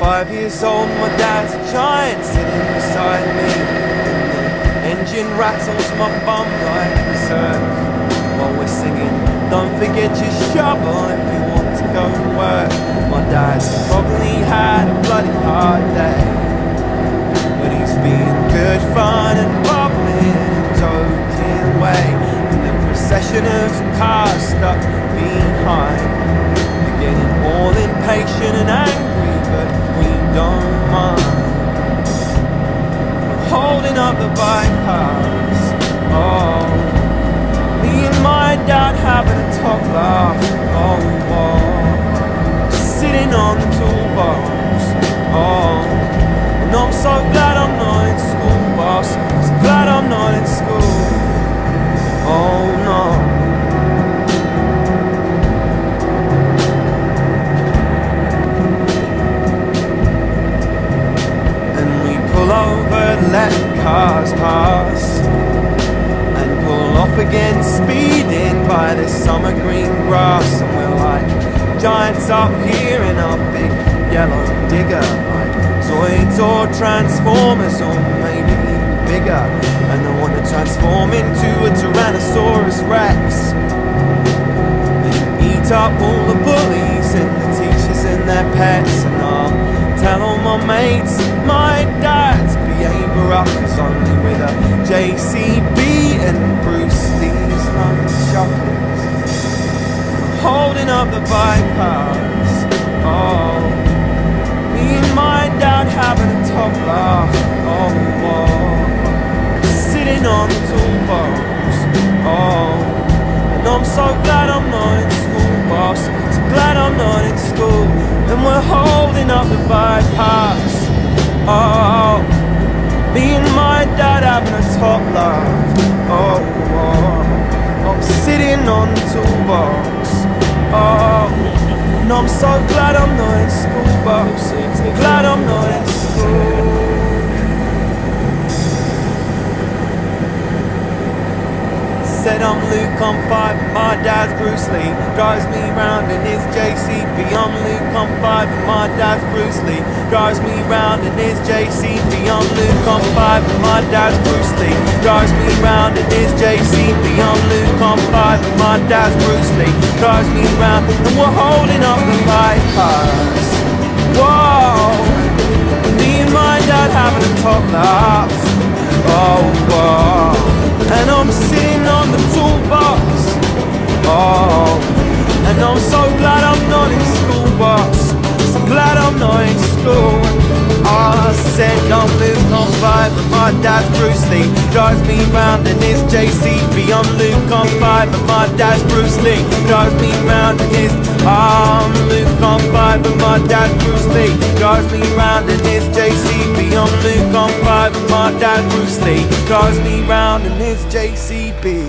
5 years old, my dad's a giant sitting beside me. Engine rattles my bum like berserk while we're singing, don't forget your shovel if you want to go to work. My dad's probably had a bloody hard day, but he's been good fun and bubbling and joking way. And the procession of cars stuck behind, we're getting all impatient and angry, but we don't mind. We're holding up the bypass, oh, me and my dad having a top laugh, oh, oh, sitting on the toolbox, oh. And I'm so glad I'm not in school, boss, so glad I'm not in school, oh no. And we pull over to let the cars pass, and pull off again, speeding by this summer green grass. And we're like giants up here in our big yellow digger, like Zoids or Transformers, or maybe even bigger. And I want to transform into a Tyrannosaurus Rex and eat up all the bullies and the teachers and their pets. And I'll tell all my mates my dad's behaviour up is only with a JCB and Bruce Lee's nunchuckers. Holding up the bypass, oh, me and my dad having a top laugh, oh, oh, sitting on the toolbox, oh. And I'm so glad I'm not in school, boss, so glad I'm not in school. And we're holding up the bypass, oh, me and my dad having a top laugh, oh, oh. I'm sitting on the toolbox, oh. And I'm so glad I'm not in school, boss, so glad I'm not in school. Said I'm Luke, I'm 5 and my dad's Bruce Lee. Drives me round in his JCB. I'm Luke, I'm 5 and my dad's Bruce Lee. Drives me round in his JCB. I'm Luke, I'm 5 and my dad's Bruce Lee. Drives me round in his JCB. I'm Luke, I'm 5 and my dad's Bruce Lee. Drives me round and we're holding up the bypass, whoa. Me and my dad having a top laugh, oh, whoa. And I'm sitting on the toolbox, oh. And I'm so glad I'm not in school, boss, so glad I'm not in school. I said I'm Luke, I'm 5 and my dad's Bruce Lee. Drives me round in his JCB. I'm Luke, I'm 5 and my dad's Bruce Lee. Drives me round in his, I'm Luke, I'm 5 and my dad's Bruce Lee. Drives me round in his JCB. I'm Luke, I'm 5 and my dad's Bruce Lee. Drives me round in his JCB.